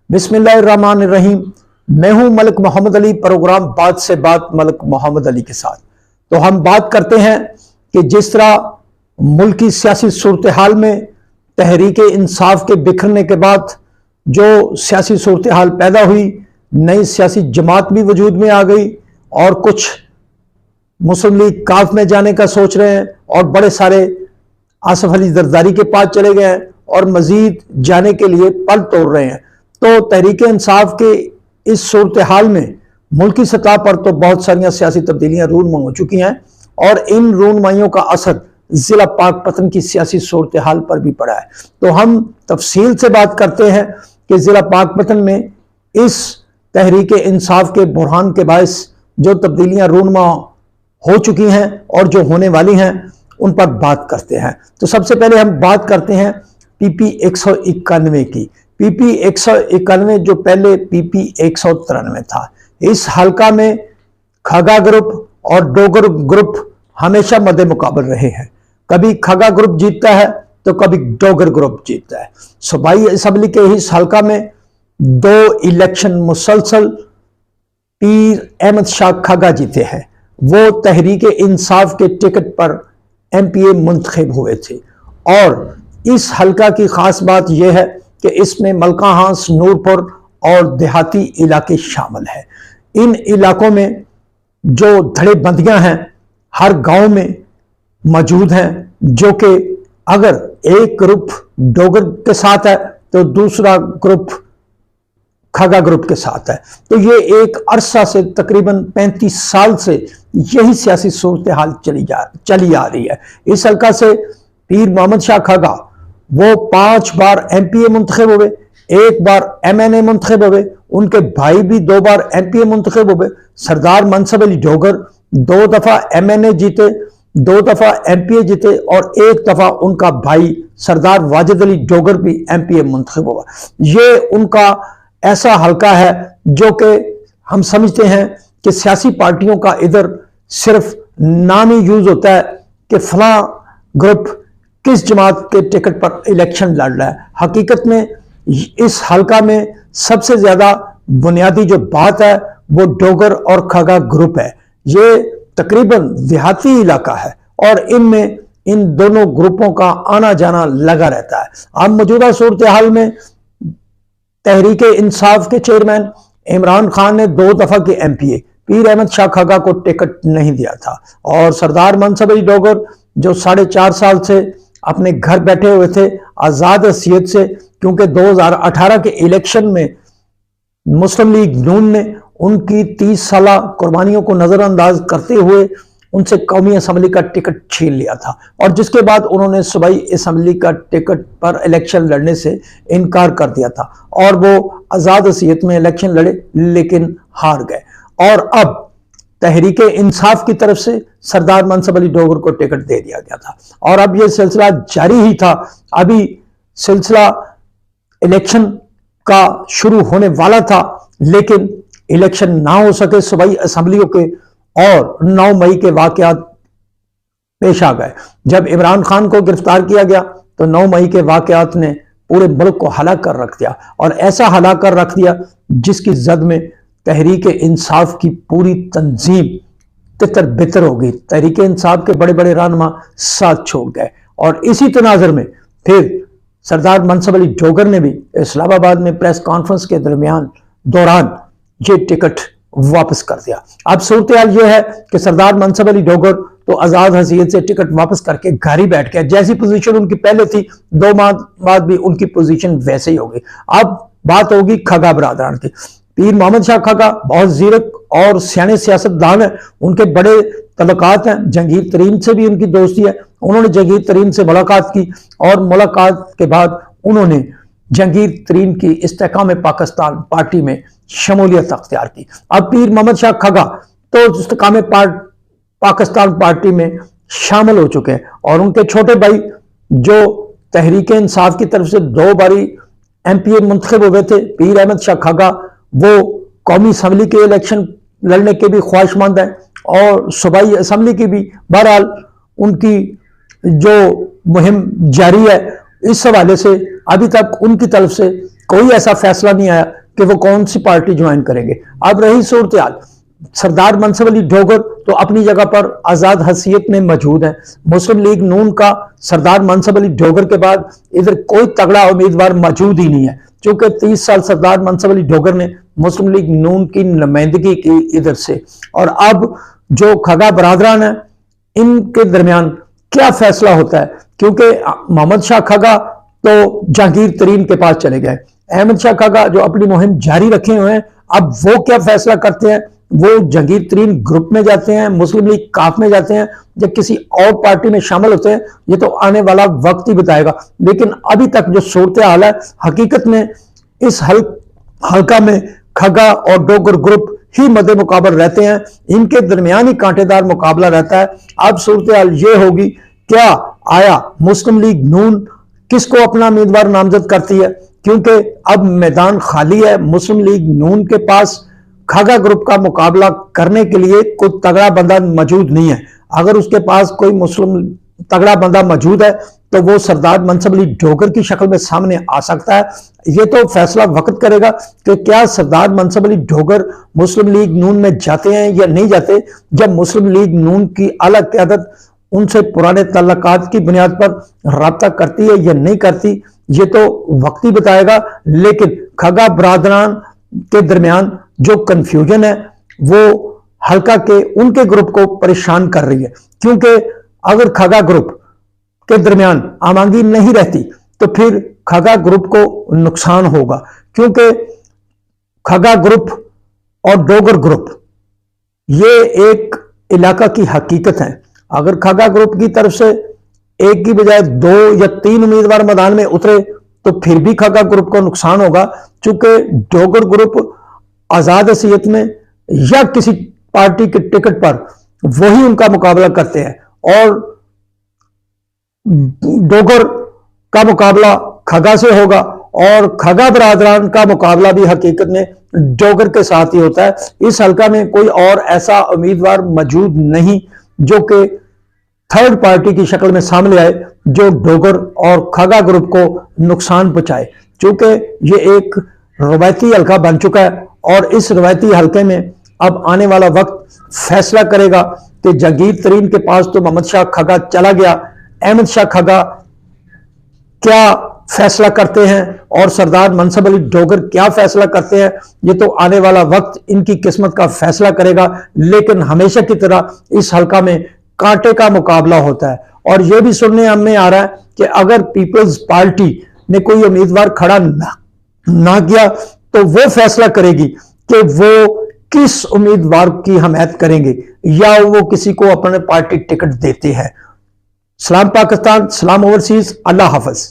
बिस्मिल्लाहिर्रहमानिर्रहीम। मैं हूं मलिक मोहम्मद अली, प्रोग्राम बात से बात मलिक मोहम्मद अली के साथ। तो हम बात करते हैं कि जिस तरह मुल्की सियासी सूरत हाल में तहरीक इंसाफ के बिखरने के बाद जो सियासी सूरत हाल पैदा हुई, नई सियासी जमात भी वजूद में आ गई और कुछ मुस्लिम लीग काफ में जाने का सोच रहे हैं और बड़े सारे आसफ अली जरदारी के पास चले गए हैं और मजीद जाने के लिए पल तोड़ रहे हैं। तो तहरीक इंसाफ के इस सूरत हाल में मुल्की सतह पर तो बहुत सारी सियासी तब्दीलियां रूनमा हो चुकी हैं और इन रूनमाइयों का असर जिला पाकपतन की सियासी सूरत हाल पर भी पड़ा है। तो हम तफसील से बात करते हैं कि जिला पाकपतन में इस तहरीक इंसाफ के बुरहान के बायस जो तब्दीलियां रूनमा हो चुकी हैं और जो होने वाली हैं उन पर बात करते हैं। तो सबसे पहले हम बात करते हैं PP 191 की। PP 191 जो पहले PP 193 था। इस हलका में खगा ग्रुप और डोगर ग्रुप हमेशा मद्दे मुकाबल रहे हैं। कभी खगा ग्रुप जीतता है तो कभी डोगर ग्रुप जीतता है। सूबाई असम्बली के इस हलका में 2 इलेक्शन मुसलसल पीर अहमद शाह खगा जीते हैं। वो तहरीक इंसाफ के टिकट पर MPA मुंतखब हुए थे और इस हलका की खास बात यह है कि इसमें मलका हांस, नूरपुर और देहाती इलाके शामिल हैं। इन इलाकों में जो धड़ेबंदियां हैं हर गांव में मौजूद हैं, जो कि अगर एक ग्रुप डोगर के साथ है तो दूसरा ग्रुप खगा ग्रुप के साथ है। तो ये एक अरसा से तकरीबन 35 साल से यही सियासी सूरत हाल चली आ रही है। इस हल्का से पीर मोहम्मद शाह खगा वो 5 बार MPA मुंतखब हुए, 1 बार MNA मुंतखब हुए, उनके भाई भी 2 बार MPA मुंतखब हुए। सरदार मनसब अली डोगर 2 दफा MNA जीते, 2 दफा MPA जीते और 1 दफा उनका भाई सरदार वाजिद अली डोगर भी MPA मुंतखब हुआ। ये उनका ऐसा हलका है जो कि हम समझते हैं कि सियासी पार्टियों का इधर सिर्फ नाम ही यूज होता है कि फलां ग्रुप किस जमात के टिकट पर इलेक्शन लड़ रहा है। हकीकत में इस हलका में सबसे ज्यादा बुनियादी जो बात है वो डोगर और खगा ग्रुप है। ये तकरीबन देहाती इलाका है और इनमें इन दोनों ग्रुपों का आना जाना लगा रहता है। अब मौजूदा सूरत हाल में तहरीक इंसाफ के चेयरमैन इमरान खान ने 2 दफा के MPA पीर अहमद शाह खगा को टिकट नहीं दिया था और सरदार मनसब अली डोगर जो 4.5 साल से अपने घर बैठे हुए थे आजाद हैसियत से, क्योंकि 2018 के इलेक्शन में मुस्लिम लीग नून ने उनकी 30 साल कुर्बानियों को नजरअंदाज करते हुए उनसे कौमी असम्बली का टिकट छीन लिया था और जिसके बाद उन्होंने सूबाई असम्बली का टिकट पर इलेक्शन लड़ने से इनकार कर दिया था और वो आजाद हैसियत में इलेक्शन लड़े लेकिन हार गए। और अब तहरीक इंसाफ की तरफ से सरदार मनसब अली डोगर को टिकट दे दिया गया था और अब ये सिलसिला जारी ही था। अभी सिलसिला इलेक्शन का शुरू होने वाला था लेकिन इलेक्शन ना हो सके सूबाई असम्बलियों के और 9 मई के वाकयात पेश आ गए। जब इमरान खान को गिरफ्तार किया गया तो 9 मई के वाकयात ने पूरे मुल्क को हलाक कर रख दिया और ऐसा हलाक कर रख दिया जिसकी जद में तहरीक इंसाफ की पूरी तंजीम तितर बितर हो गई। तहरीक इंसाफ के बड़े बड़े रहनुमा साथ छोड़ गए और इसी तनाजर में फिर सरदार मनसब अली डोगर ने भी इस्लामाबाद में प्रेस कॉन्फ्रेंस के दौरान ये टिकट वापस कर दिया। अब सूरत हाल यह है कि सरदार मनसब अली डोगर तो आजाद हैसियत से टिकट वापस करके घर ही बैठ गया। जैसी पोजीशन उनकी पहले थी 2 माह बाद भी उनकी पोजीशन वैसे ही होगी। अब बात होगी खगा बरादरान की। पीर मोहम्मद शाह खगा बहुत जीरक और सियाने सियासतदान है, उनके बड़े तल्लुकात हैं, जहांगीर तरीन से भी उनकी दोस्ती है। उन्होंने जहांगीर तरीन से मुलाकात की और मुलाकात के बाद उन्होंने जहांगीर तरीन की इस्तेकाम पाकिस्तान पार्टी में शमूलियत अख्तियार की। अब पीर मोहम्मद शाह खगा तो इस्तेकाम पाकिस्तान पार्टी में शामिल हो चुके हैं और उनके छोटे भाई जो तहरीक इंसाफ की तरफ से 2 बारी MPA मुंतखब हुए थे, पीर अहमद शाह खगा, वो कौमी असम्बली के इलेक्शन लड़ने के भी ख्वाहिशमंद हैं और सूबाई असम्बली की भी। बहरहाल उनकी जो मुहिम जारी है, इस हवाले से अभी तक उनकी तरफ से कोई ऐसा फैसला नहीं आया کہ وہ کون سی پارٹی جوائن کریں گے۔ اب رہی صورتحال، سردار منصب علی ڈوگر تو اپنی جگہ پر آزاد حیثیت میں موجود ہیں۔ مسلم لیگ نون کا سردار منصب علی ڈوگر کے بعد ادھر کوئی تگڑا امیدوار موجود ہی نہیں ہے، چونکہ 30 سال سردار منصب علی ڈوگر نے مسلم لیگ نون کی نمائندگی کی ادھر سے، اور اب جو کھگا برادران ہیں ان کے درمیان کیا فیصلہ ہوتا ہے، کیونکہ محمد شاہ کھگا تو جہانگیر ترین کے پاس چلے گئے، احمد شاہ کھگا جو اپنی مہم جاری رکھے ہوئے ہیں، اب وہ کیا فیصلہ کرتے ہیں؟ وہ جہانگیر ترین گروپ میں جاتے ہیں، مسلم لیگ کاف میں جاتے ہیں، یا کسی اور پارٹی میں شامل ہوتے ہیں، یہ تو آنے والا وقت ہی بتائے گا۔ لیکن ابھی تک جو صورتحال ہے، حقیقت میں اس حلقہ میں کھگا اور ڈوگر گروپ ہی مد مقابل رہتے ہیں، ان کے درمیان ہی کانٹے دار مقابلہ رہتا ہے۔ اب صورتحال یہ ہوگی، کیا آیا مسلم لیگ نون کس کو اپنا امیدوار نامزد کرتی ہے؟ کیونکہ اب میدان خالی ہے، مسلم لیگ نون کے پاس کھگا گروپ کا مقابلہ کرنے کے لیے کوئی تگڑا بندہ موجود نہیں ہے۔ اگر اس کے پاس کوئی مسلم تگڑا بندہ موجود ہے تو وہ سردار منصب علی ڈوگر کی شکل میں سامنے آ سکتا ہے۔ یہ تو فیصلہ وقت کرے گا کہ کیا سردار منصب علی ڈوگر مسلم لیگ نون میں جاتے ہیں یا نہیں جاتے۔ جب مسلم لیگ نون کی اعلیٰ قیادت ان سے پرانے تعلقات کی بنیاد پر رابطہ کرتی ہے یا نہیں کرتی، یہ تو وقت ہی بتائے گا۔ لیکن کھگا برادران کے درمیان جو کنفیوژن ہے وہ حلقہ کے ان کے گروپ کو پریشان کر رہی ہے، کیونکہ اگر کھگا گروپ کے درمیان ہم آہنگی نہیں رہتی تو پھر کھگا گروپ کو نقصان ہوگا، کیونکہ کھگا گروپ اور ڈوگر گروپ یہ ایک علاقہ کی حقیقت ہے۔ اگر کھگا گروپ کی طرف سے ایک کی بجائے 2 یا 3 امیدوار میدان میں اترے تو پھر بھی کھگا گروپ کو نقصان ہوگا، چونکہ ڈوگر گروپ آزاد حیثیت میں یا کسی پارٹی کے ٹکٹ پر وہی ان کا مقابلہ کرتے ہیں، اور ڈوگر کا مقابلہ کھگا سے ہوگا، اور کھگا برادران کا مقابلہ بھی حقیقت میں ڈوگر کے ساتھ ہی ہوتا ہے۔ اس حلقہ میں کوئی اور ایسا امیدوار موجود نہیں جو کہ تھرڈ پارٹی کی شکل میں سامنے آئے جو ڈوگر اور کھگا گروپ کو نقصان پہنچائے، چونکہ یہ ایک روایتی حلقہ بن چکا ہے، اور اس روایتی حلقے میں اب آنے والا وقت فیصلہ کرے گا کہ جہانگیر ترین کے پاس تو محمد شاہ کھگا چلا گیا، احمد شاہ کھگا کیا فیصلہ کرتے ہیں اور سردار منصب علی ڈوگر کیا فیصلہ کرتے ہیں، یہ تو آنے والا وقت ان کی قسمت کا فیصلہ کرے گا۔ لیکن ہمیشہ کی طرح اس حلقہ میں کانٹے کا مقابلہ ہوتا ہے، اور یہ بھی سننے میں آ رہا ہے کہ اگر پیپلز پارٹی نے کوئی امیدوار کھڑا نہ کیا تو وہ فیصلہ کرے گی کہ وہ کس امیدوار کی حمایت کریں گے، یا وہ کسی کو اپنے پارٹی ٹکٹ دیتے ہیں۔ سلام پاکستان، سلام اوورسیز، اللہ حافظ۔